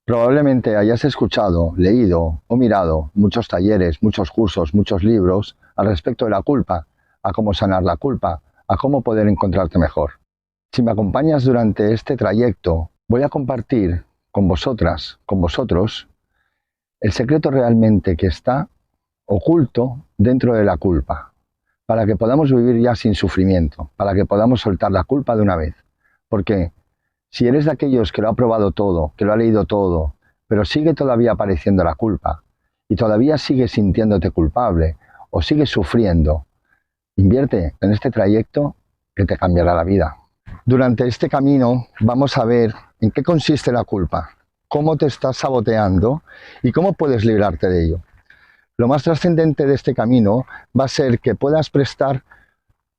Probablemente hayas escuchado, leído o mirado muchos talleres, muchos cursos, muchos libros al respecto de la culpa, a cómo sanar la culpa, a cómo poder encontrarte mejor. Si me acompañas durante este trayecto, voy a compartir con vosotras, con vosotros, el secreto realmente que está oculto dentro de la culpa, para que podamos vivir ya sin sufrimiento, para que podamos soltar la culpa de una vez. Porque si eres de aquellos que lo ha probado todo, que lo ha leído todo, pero sigue todavía apareciendo la culpa, y todavía sigues sintiéndote culpable, o sigues sufriendo, invierte en este trayecto que te cambiará la vida. Durante este camino vamos a ver en qué consiste la culpa, cómo te estás saboteando y cómo puedes librarte de ello. Lo más trascendente de este camino va a ser que puedas prestar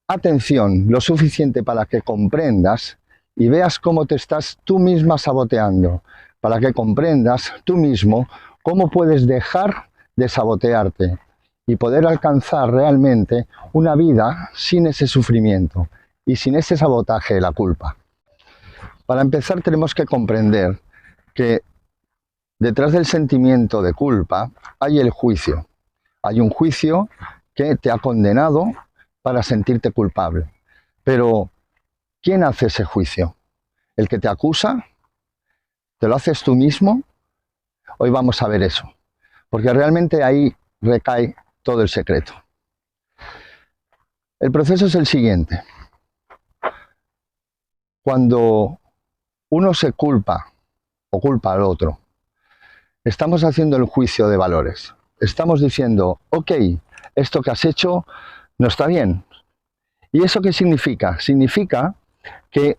atención lo suficiente para que comprendas y veas cómo te estás tú misma saboteando, para que comprendas tú mismo cómo puedes dejar de sabotearte y poder alcanzar realmente una vida sin ese sufrimiento y sin ese sabotaje de la culpa. Para empezar tenemos que comprender que detrás del sentimiento de culpa hay el juicio. Hay un juicio que te ha condenado para sentirte culpable. Pero, ¿quién hace ese juicio? ¿El que te acusa? ¿Te lo haces tú mismo? Hoy vamos a ver eso, porque realmente ahí recae todo el secreto. El proceso es el siguiente. Cuando uno se culpa o culpa al otro, estamos haciendo el juicio de valores. Estamos diciendo, ok, esto que has hecho no está bien. ¿Y eso qué significa? Significa que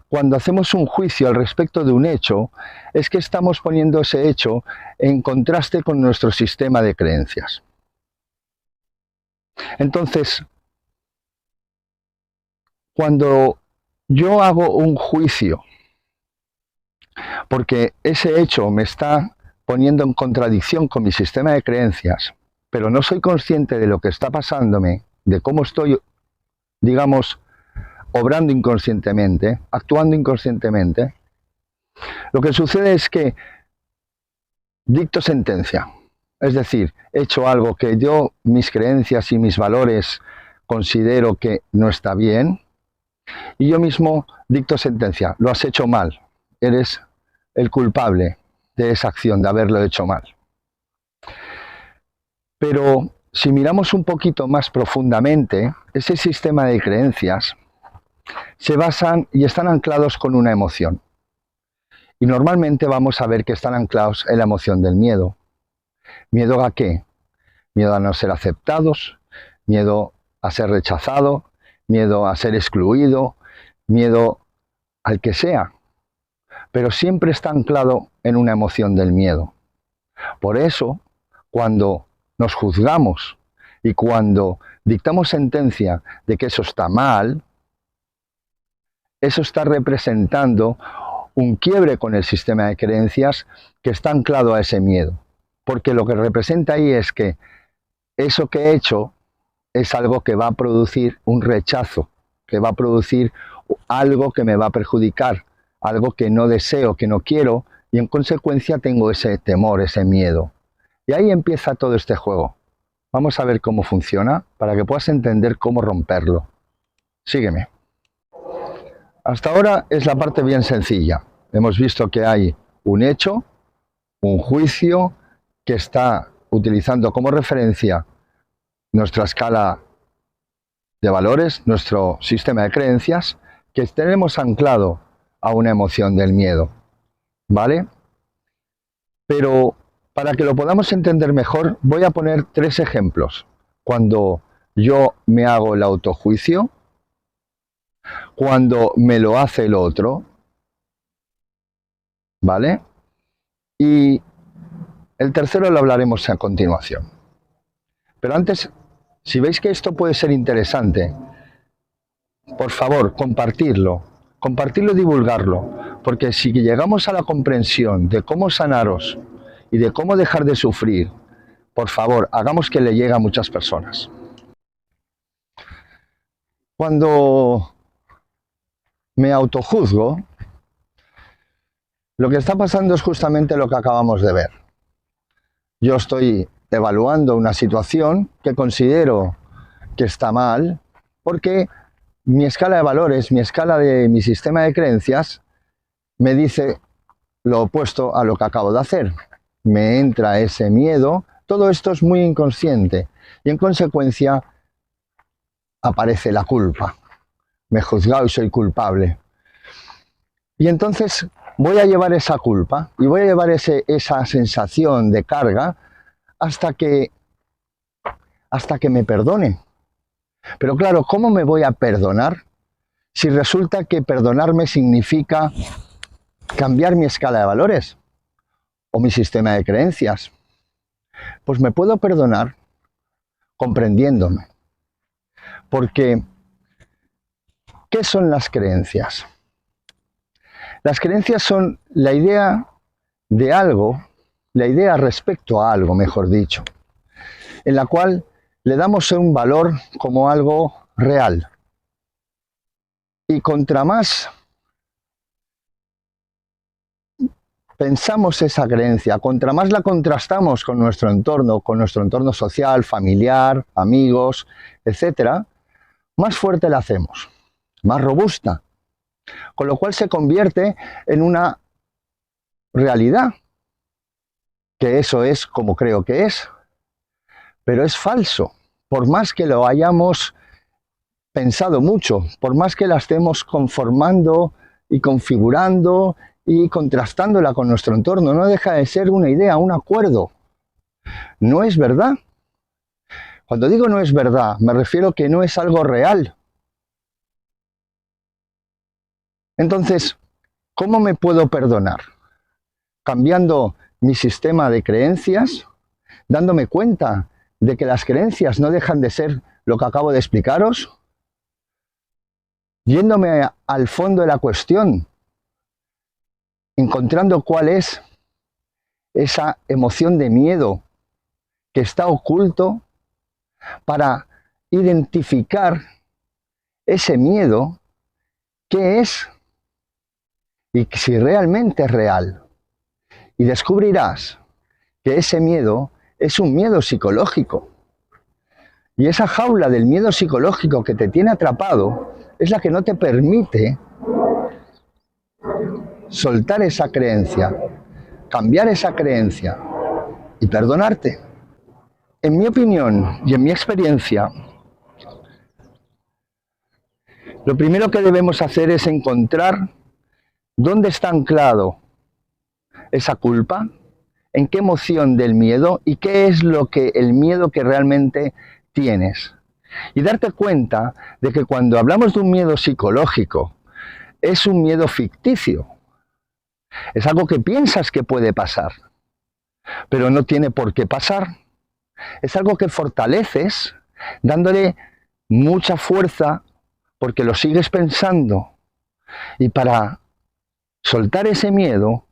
cuando hacemos un juicio al respecto de un hecho, es que estamos poniendo ese hecho en contraste con nuestro sistema de creencias. Entonces, cuando yo hago un juicio, porque ese hecho me está poniendo en contradicción con mi sistema de creencias, pero no soy consciente de lo que está pasándome, de cómo estoy, digamos, obrando inconscientemente, actuando inconscientemente, lo que sucede es que dicto sentencia. Es decir, he hecho algo que yo, mis creencias y mis valores considero que no está bien, y yo mismo dicto sentencia. Lo has hecho mal. Eres el culpable de esa acción, de haberlo hecho mal. Pero si miramos un poquito más profundamente, ese sistema de creencias se basan y están anclados con una emoción. Y normalmente vamos a ver que están anclados en la emoción del miedo. ¿Miedo a qué? Miedo a no ser aceptados, miedo a ser rechazado, miedo a ser excluido, miedo al que sea. Pero siempre está anclado en una emoción del miedo. Por eso, cuando nos juzgamos y cuando dictamos sentencia de que eso está mal, eso está representando un quiebre con el sistema de creencias que está anclado a ese miedo. Porque lo que representa ahí es que eso que he hecho es algo que va a producir un rechazo, que va a producir algo que me va a perjudicar, algo que no deseo, que no quiero, y en consecuencia tengo ese temor, ese miedo. Y ahí empieza todo este juego. Vamos a ver cómo funciona para que puedas entender cómo romperlo. Sígueme. Hasta ahora es la parte bien sencilla. Hemos visto que hay un hecho, un juicio, que está utilizando como referencia nuestra escala de valores, nuestro sistema de creencias, que tenemos anclado a una emoción del miedo. ¿Vale? Pero para que lo podamos entender mejor, voy a poner 3 ejemplos. Cuando yo me hago el autojuicio, cuando me lo hace el otro, ¿vale? Y el tercero lo hablaremos a continuación. Pero antes, si veis que esto puede ser interesante, por favor, compartirlo y divulgarlo, porque si llegamos a la comprensión de cómo sanaros y de cómo dejar de sufrir, por favor, hagamos que le llegue a muchas personas. Cuando me autojuzgo, Lo que está pasando es justamente lo que acabamos de ver. Yo estoy evaluando una situación que considero que está mal porque mi escala de valores, mi escala de mi sistema de creencias me dice lo opuesto a lo que acabo de hacer. Me entra ese miedo, todo esto es muy inconsciente y en consecuencia aparece la culpa. Me he juzgado y soy culpable. Y entonces voy a llevar esa culpa y voy a llevar esa sensación de carga hasta que me perdone. Pero claro, ¿cómo me voy a perdonar si resulta que perdonarme significa cambiar mi escala de valores o mi sistema de creencias? Pues me puedo perdonar comprendiéndome. Porque, ¿qué son las creencias? Las creencias son la idea de algo, la idea respecto a algo, mejor dicho, en la cual le damos un valor como algo real. Y contra más pensamos esa creencia, contra más la contrastamos con nuestro entorno social, familiar, amigos, etc., más fuerte la hacemos, más robusta, con lo cual se convierte en una realidad, que eso es como creo que es, pero es falso, por más que lo hayamos pensado mucho, por más que la estemos conformando y configurando y contrastándola con nuestro entorno, no deja de ser una idea, un acuerdo. No es verdad. Cuando digo no es verdad, me refiero que no es algo real. Entonces, ¿cómo me puedo perdonar? Cambiando mi sistema de creencias, dándome cuenta de que las creencias no dejan de ser lo que acabo de explicaros, yéndome al fondo de la cuestión, encontrando cuál es esa emoción de miedo que está oculto para identificar ese miedo, qué es y si realmente es real. Y descubrirás que ese miedo es un miedo psicológico. Y esa jaula del miedo psicológico que te tiene atrapado es la que no te permite soltar esa creencia, cambiar esa creencia y perdonarte. En mi opinión y en mi experiencia, lo primero que debemos hacer es encontrar dónde está anclado esa culpa, en qué emoción del miedo y qué es lo que el miedo que realmente tienes. Y darte cuenta de que cuando hablamos de un miedo psicológico, es un miedo ficticio. Es algo que piensas que puede pasar, pero no tiene por qué pasar. Es algo que fortaleces dándole mucha fuerza porque lo sigues pensando. Y para soltar ese miedo,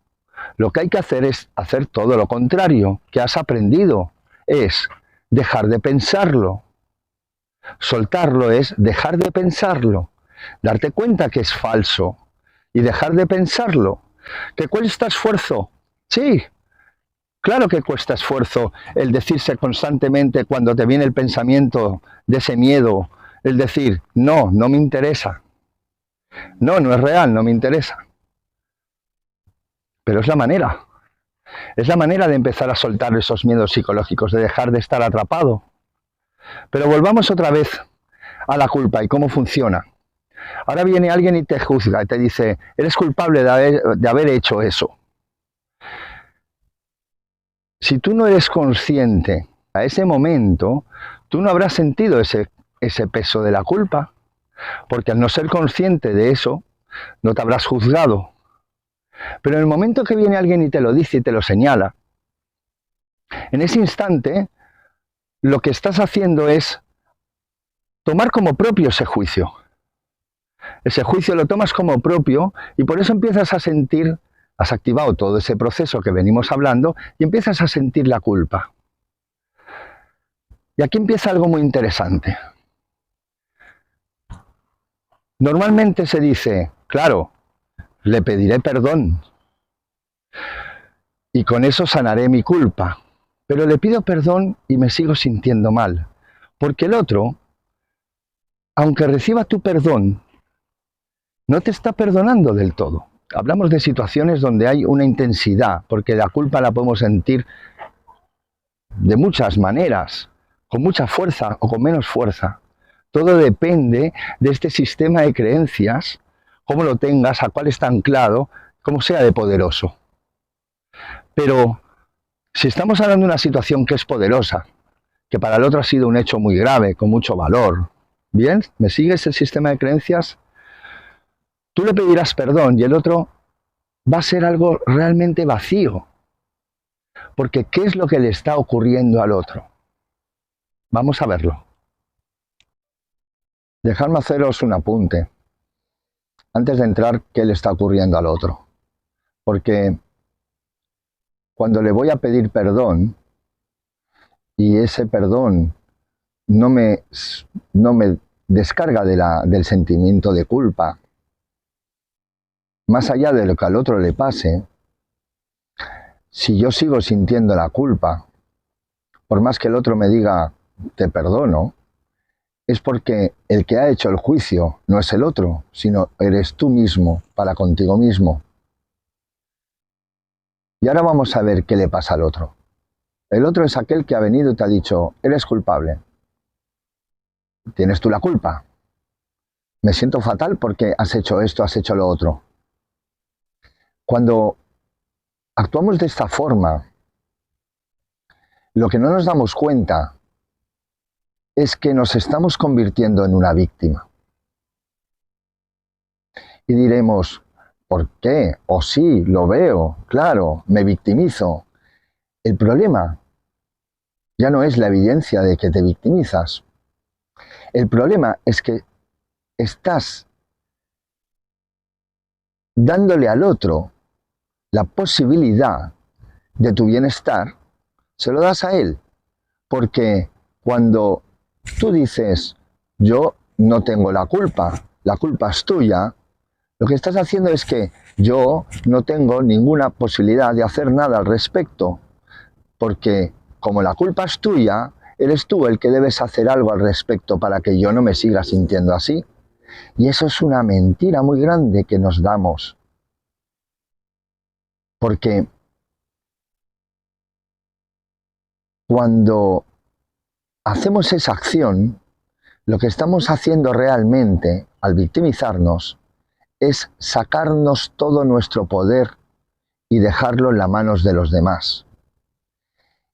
lo que hay que hacer es hacer todo lo contrario que has aprendido. Es dejar de pensarlo. Soltarlo es dejar de pensarlo. Darte cuenta que es falso y dejar de pensarlo. ¿Que cuesta esfuerzo? Sí, claro que cuesta esfuerzo el decirse constantemente cuando te viene el pensamiento de ese miedo, el decir, no, no me interesa. No, no es real, no me interesa. Pero es la manera. Es la manera de empezar a soltar esos miedos psicológicos, de dejar de estar atrapado. Pero volvamos otra vez a la culpa y cómo funciona. Ahora viene alguien y te juzga y te dice, eres culpable de haber hecho eso. Si tú no eres consciente a ese momento, tú no habrás sentido ese peso de la culpa, porque al no ser consciente de eso, no te habrás juzgado. Pero en el momento que viene alguien y te lo dice y te lo señala, en ese instante lo que estás haciendo es tomar como propio ese juicio. Ese juicio lo tomas como propio y por eso empiezas a sentir, has activado todo ese proceso que venimos hablando y empiezas a sentir la culpa. Y aquí empieza algo muy interesante. Normalmente se dice, claro, le pediré perdón. Y con eso sanaré mi culpa. Pero le pido perdón y me sigo sintiendo mal. Porque el otro, aunque reciba tu perdón, no te está perdonando del todo. Hablamos de situaciones donde hay una intensidad, porque la culpa la podemos sentir de muchas maneras, con mucha fuerza o con menos fuerza. Todo depende de este sistema de creencias, cómo lo tengas, a cuál está anclado, cómo sea de poderoso. Pero si estamos hablando de una situación que es poderosa, que para el otro ha sido un hecho muy grave, con mucho valor, ¿bien? ¿Me sigues el sistema de creencias? Tú le pedirás perdón y el otro va a ser algo realmente vacío. Porque ¿qué es lo que le está ocurriendo al otro? Vamos a verlo. Dejadme haceros un apunte antes de entrar qué le está ocurriendo al otro. Porque cuando le voy a pedir perdón y ese perdón no me descarga del sentimiento de culpa, más allá de lo que al otro le pase, si yo sigo sintiendo la culpa, por más que el otro me diga te perdono, es porque el que ha hecho el juicio no es el otro, sino eres tú mismo para contigo mismo. Y ahora vamos a ver qué le pasa al otro. El otro es aquel que ha venido y te ha dicho, eres culpable. Tienes tú la culpa. Me siento fatal porque has hecho esto, has hecho lo otro. Cuando actuamos de esta forma, lo que no nos damos cuenta es que nos estamos convirtiendo en una víctima. Y diremos, ¿por qué? O sí, lo veo, claro, me victimizo. El problema ya no es la evidencia de que te victimizas. El problema es que estás dándole al otro la posibilidad de tu bienestar, se lo das a él. Porque cuando tú dices, yo no tengo la culpa es tuya, lo que estás haciendo es que yo no tengo ninguna posibilidad de hacer nada al respecto, porque como la culpa es tuya, eres tú el que debes hacer algo al respecto para que yo no me siga sintiendo así. Y eso es una mentira muy grande que nos damos. Porque cuando hacemos esa acción, lo que estamos haciendo realmente al victimizarnos es sacarnos todo nuestro poder y dejarlo en las manos de los demás.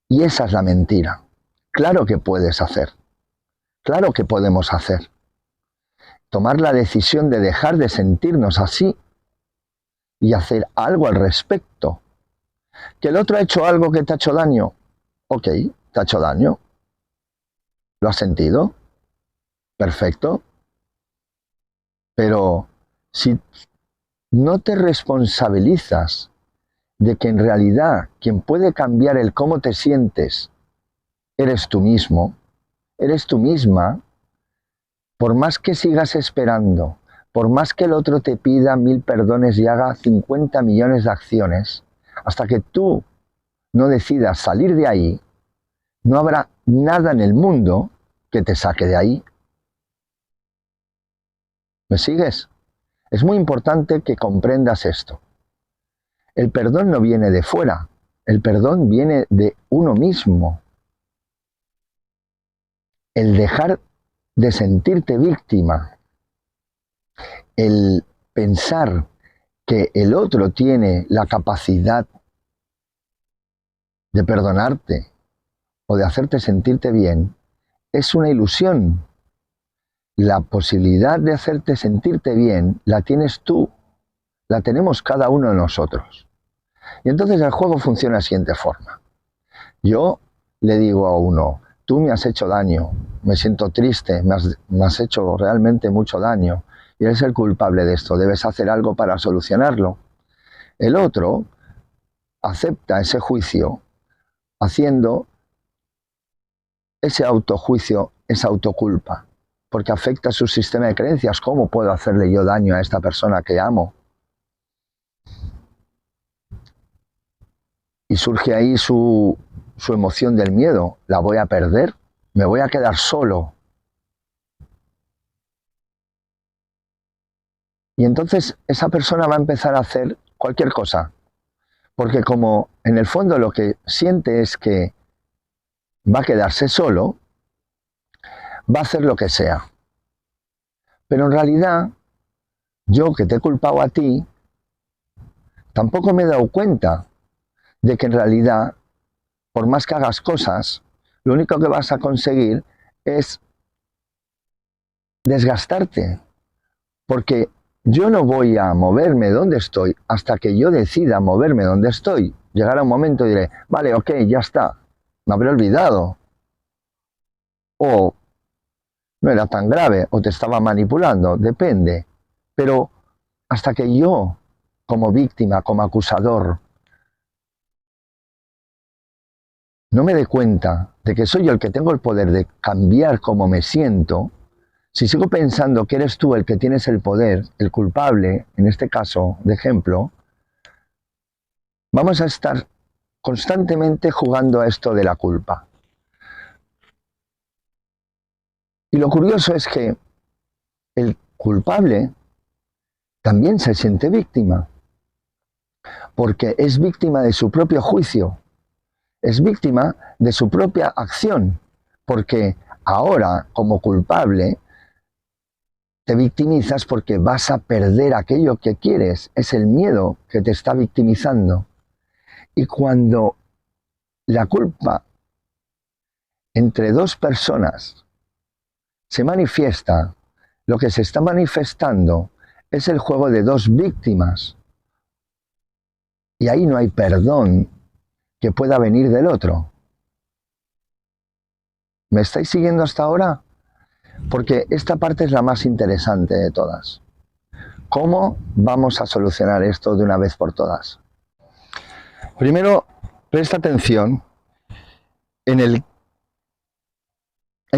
Y esa es la mentira. Claro que puedes hacer. Claro que podemos hacer. Tomar la decisión de dejar de sentirnos así y hacer algo al respecto. ¿Que el otro ha hecho algo que te ha hecho daño? Ok, te ha hecho daño. ¿Lo has sentido? Perfecto. Pero si no te responsabilizas de que en realidad quien puede cambiar el cómo te sientes eres tú mismo, eres tú misma, por más que sigas esperando, por más que el otro te pida 1000 perdones y haga 50 millones de acciones, hasta que tú no decidas salir de ahí, no habrá nada en el mundo que te saque de ahí. ¿Me sigues? Es muy importante que comprendas esto. El perdón no viene de fuera, el perdón viene de uno mismo. El dejar de sentirte víctima, el pensar que el otro tiene la capacidad de perdonarte o de hacerte sentirte bien, es una ilusión. La posibilidad de hacerte sentirte bien la tienes tú, la tenemos cada uno de nosotros. Y entonces el juego funciona de la siguiente forma. Yo le digo a uno, tú me has hecho daño, me siento triste, me has hecho realmente mucho daño y eres el culpable de esto, debes hacer algo para solucionarlo. El otro acepta ese juicio haciendo ese autojuicio, esa autoculpa, porque afecta su sistema de creencias. ¿Cómo puedo hacerle yo daño a esta persona que amo? Y surge ahí su emoción del miedo. ¿La voy a perder? ¿Me voy a quedar solo? Y entonces esa persona va a empezar a hacer cualquier cosa. Porque como en el fondo lo que siente es que va a quedarse solo, va a hacer lo que sea. Pero en realidad, yo que te he culpado a ti, tampoco me he dado cuenta de que en realidad, por más que hagas cosas, lo único que vas a conseguir es desgastarte. Porque yo no voy a moverme donde estoy hasta que yo decida moverme donde estoy. Llegará un momento y diré, vale, ok, ya está, me habré olvidado. O no era tan grave, o te estaba manipulando, depende. Pero hasta que yo, como víctima, como acusador, no me dé cuenta de que soy yo el que tengo el poder de cambiar cómo me siento, si sigo pensando que eres tú el que tienes el poder, el culpable, en este caso de ejemplo, vamos a estar constantemente jugando a esto de la culpa. Y lo curioso es que el culpable también se siente víctima, porque es víctima de su propio juicio, es víctima de su propia acción, porque ahora, como culpable, te victimizas porque vas a perder aquello que quieres, es el miedo que te está victimizando. Y cuando la culpa entre dos personas se manifiesta, lo que se está manifestando es el juego de dos víctimas. Y ahí no hay perdón que pueda venir del otro. ¿Me estáis siguiendo hasta ahora? Porque esta parte es la más interesante de todas. ¿Cómo vamos a solucionar esto de una vez por todas? Primero, presta atención en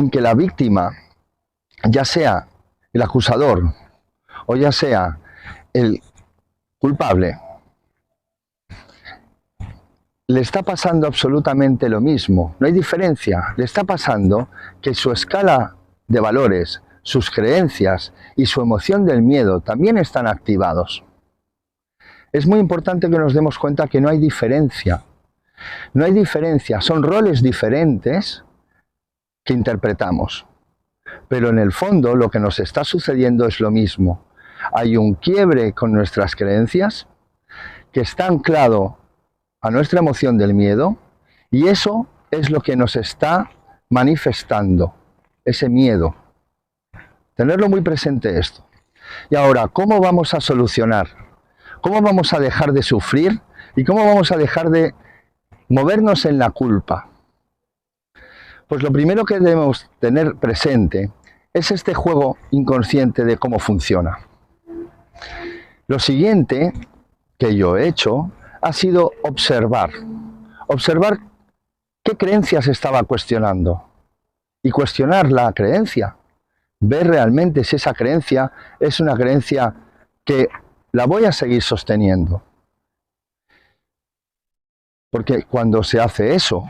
que la víctima, ya sea el acusador o ya sea el culpable, le está pasando absolutamente lo mismo. No hay diferencia. Le está pasando que su escala de valores, sus creencias y su emoción del miedo también están activados. Es muy importante que nos demos cuenta que no hay diferencia. No hay diferencia, son roles diferentes que interpretamos. Pero en el fondo lo que nos está sucediendo es lo mismo. Hay un quiebre con nuestras creencias que está anclado a nuestra emoción del miedo y eso es lo que nos está manifestando, ese miedo. Tenerlo muy presente esto. Y ahora, ¿cómo vamos a solucionar? ¿Cómo vamos a dejar de sufrir? ¿Y cómo vamos a dejar de movernos en la culpa? Pues lo primero que debemos tener presente es este juego inconsciente de cómo funciona. Lo siguiente que yo he hecho ha sido observar qué creencias estaba cuestionando y cuestionar la creencia, ver realmente si esa creencia es una creencia que la voy a seguir sosteniendo. Porque cuando se hace eso,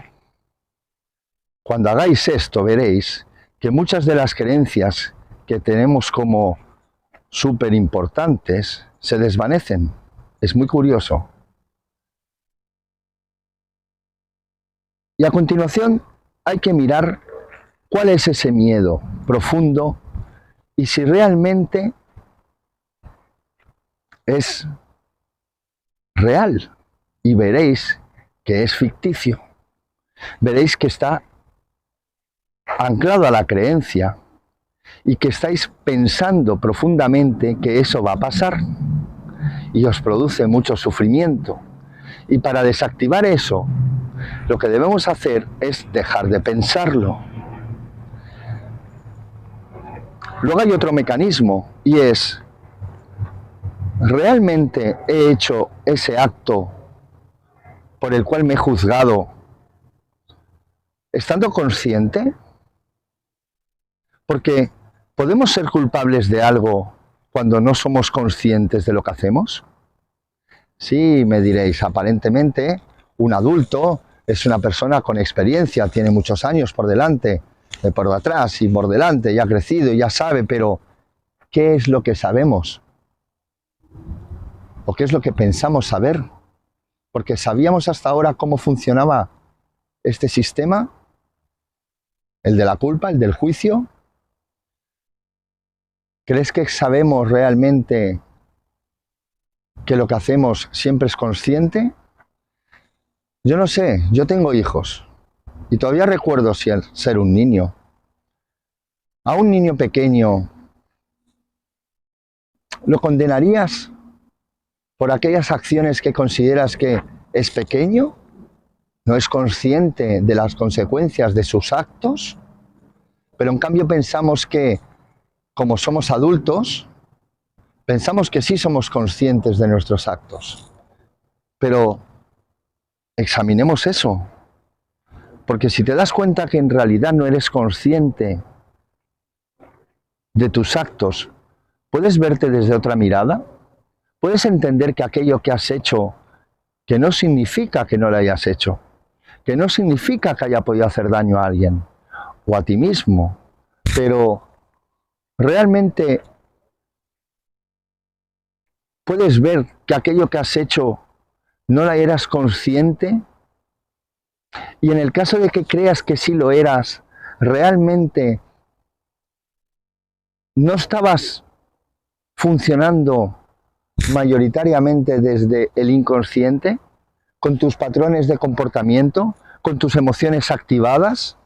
cuando hagáis esto, veréis que muchas de las creencias que tenemos como súper importantes se desvanecen. Es muy curioso. Y a continuación hay que mirar cuál es ese miedo profundo y si realmente es real. Y veréis que es ficticio. Veréis que está anclado a la creencia y que estáis pensando profundamente que eso va a pasar y os produce mucho sufrimiento. Y para desactivar eso, lo que debemos hacer es dejar de pensarlo. Luego hay otro mecanismo y es, ¿realmente he hecho ese acto por el cual me he juzgado estando consciente? Porque ¿podemos ser culpables de algo cuando no somos conscientes de lo que hacemos? Sí, me diréis, aparentemente Un adulto es una persona con experiencia, tiene muchos años por delante, por detrás y por delante, ya ha crecido, ya sabe, pero ¿qué es lo que sabemos? ¿O qué es lo que pensamos saber? Porque sabíamos hasta ahora cómo funcionaba este sistema, el de la culpa, el del juicio. ¿Crees que sabemos realmente que lo que hacemos siempre es consciente? Yo no sé, yo tengo hijos y todavía recuerdo ser un niño. A un niño pequeño, ¿lo condenarías por aquellas acciones que consideras que es pequeño? ¿No es consciente de las consecuencias de sus actos? Pero en cambio pensamos que, como somos adultos, pensamos que sí somos conscientes de nuestros actos. Pero examinemos eso. Porque si te das cuenta que en realidad no eres consciente de tus actos, ¿puedes verte desde otra mirada? ¿Puedes entender que aquello que has hecho, que no significa que no lo hayas hecho, que no significa que haya podido hacer daño a alguien o a ti mismo, pero realmente puedes ver que aquello que has hecho no la eras consciente? Y en el caso de que creas que sí lo eras, realmente no estabas funcionando mayoritariamente desde el inconsciente, con tus patrones de comportamiento, con tus emociones activadas.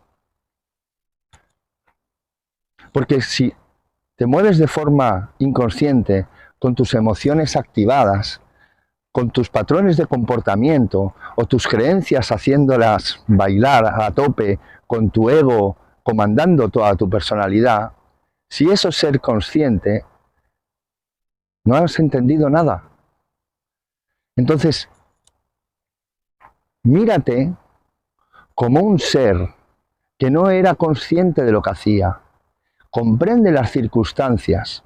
Porque si te mueves de forma inconsciente, con tus emociones activadas, con tus patrones de comportamiento o tus creencias haciéndolas bailar a tope, con tu ego comandando toda tu personalidad, si eso es ser consciente, no has entendido nada. Entonces, mírate como un ser que no era consciente de lo que hacía. Comprende las circunstancias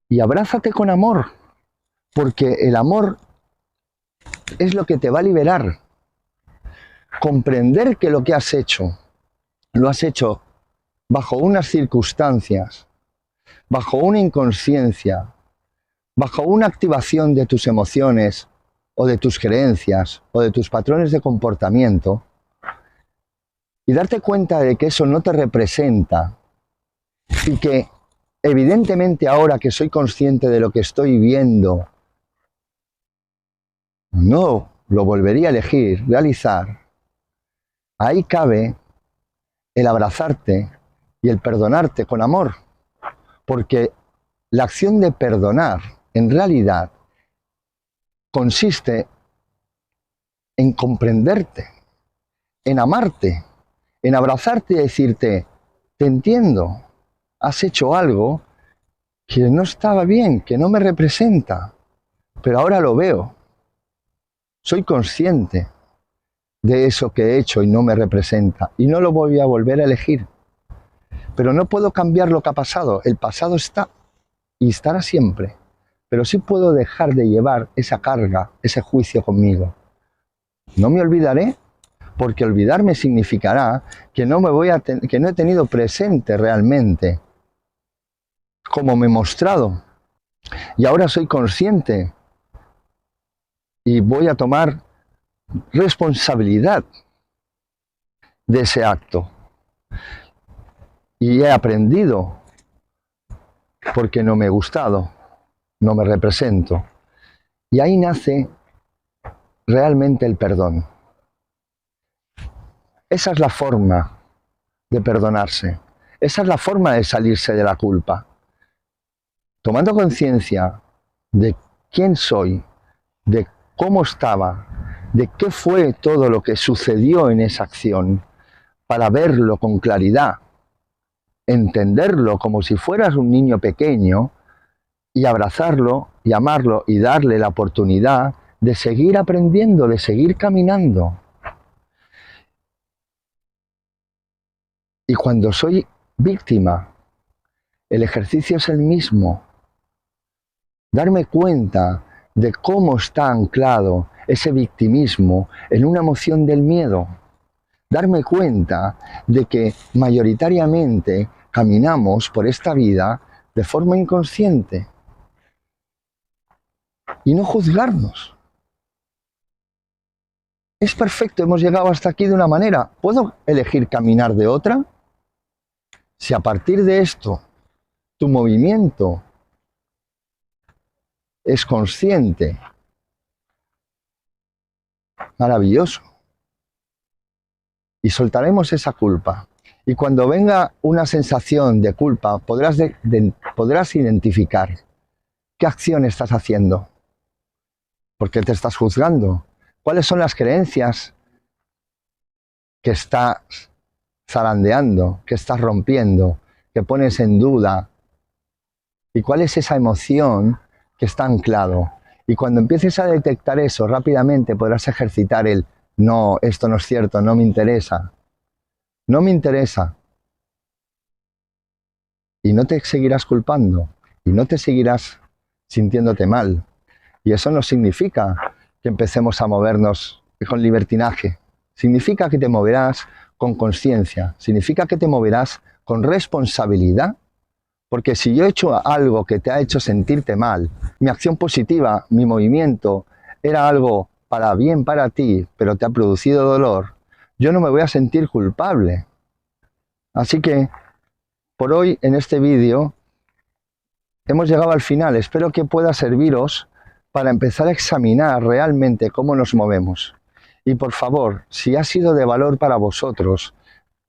y abrázate con amor, porque el amor es lo que te va a liberar. Comprender que lo que has hecho, lo has hecho bajo unas circunstancias, bajo una inconsciencia, bajo una activación de tus emociones o de tus creencias o de tus patrones de comportamiento, y darte cuenta de que eso no te representa y que evidentemente ahora que soy consciente de lo que estoy viendo, no lo volvería a elegir, realizar. Ahí cabe el abrazarte y el perdonarte con amor, porque la acción de perdonar en realidad consiste en comprenderte, en amarte, en abrazarte y decirte, te entiendo, has hecho algo que no estaba bien, que no me representa, pero ahora lo veo. Soy consciente de eso que he hecho y no me representa, y no lo voy a volver a elegir. Pero no puedo cambiar lo que ha pasado. El pasado está y estará siempre. Pero sí puedo dejar de llevar esa carga, ese juicio conmigo. No me olvidaré, porque olvidarme significará que no he tenido presente realmente como me he mostrado. Y ahora soy consciente y voy a tomar responsabilidad de ese acto. Y he aprendido porque no me he gustado, no me represento. Y ahí nace realmente el perdón. Esa es la forma de perdonarse. Esa es la forma de salirse de la culpa. Tomando conciencia de quién soy, de cómo estaba, de qué fue todo lo que sucedió en esa acción, para verlo con claridad, entenderlo como si fueras un niño pequeño y abrazarlo y amarlo y darle la oportunidad de seguir aprendiendo, de seguir caminando. Y cuando soy víctima, el ejercicio es el mismo. Darme cuenta de cómo está anclado ese victimismo en una emoción del miedo. Darme cuenta de que mayoritariamente caminamos por esta vida de forma inconsciente y no juzgarnos. Es perfecto, hemos llegado hasta aquí de una manera. ¿Puedo elegir caminar de otra? Si a partir de esto tu movimiento es consciente, maravilloso. Y soltaremos esa culpa. Y cuando venga una sensación de culpa, podrás identificar qué acción estás haciendo. ¿Por qué te estás juzgando? ¿Cuáles son las creencias que estás zarandeando, que estás rompiendo, que pones en duda? ¿Y cuál es esa emoción que está anclado? Y cuando empieces a detectar eso, rápidamente podrás ejercitar el no, esto no es cierto, no me interesa. No me interesa. Y no te seguirás culpando. Y no te seguirás sintiéndote mal. Y eso no significa que empecemos a movernos con libertinaje. Significa que te moverás con conciencia. Significa que te moverás con responsabilidad. Porque si yo he hecho algo que te ha hecho sentirte mal, mi acción positiva, mi movimiento, era algo para bien para ti, pero te ha producido dolor, yo no me voy a sentir culpable. Así que, por hoy, en este vídeo, hemos llegado al final. Espero que pueda serviros para empezar a examinar realmente cómo nos movemos. Y por favor, si ha sido de valor para vosotros,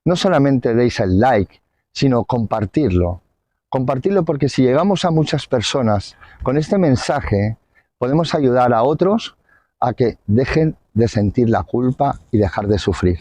no solamente deis el like, sino compartirlo. Compartirlo porque si llegamos a muchas personas con este mensaje, podemos ayudar a otros a que dejen de sentir la culpa y dejar de sufrir.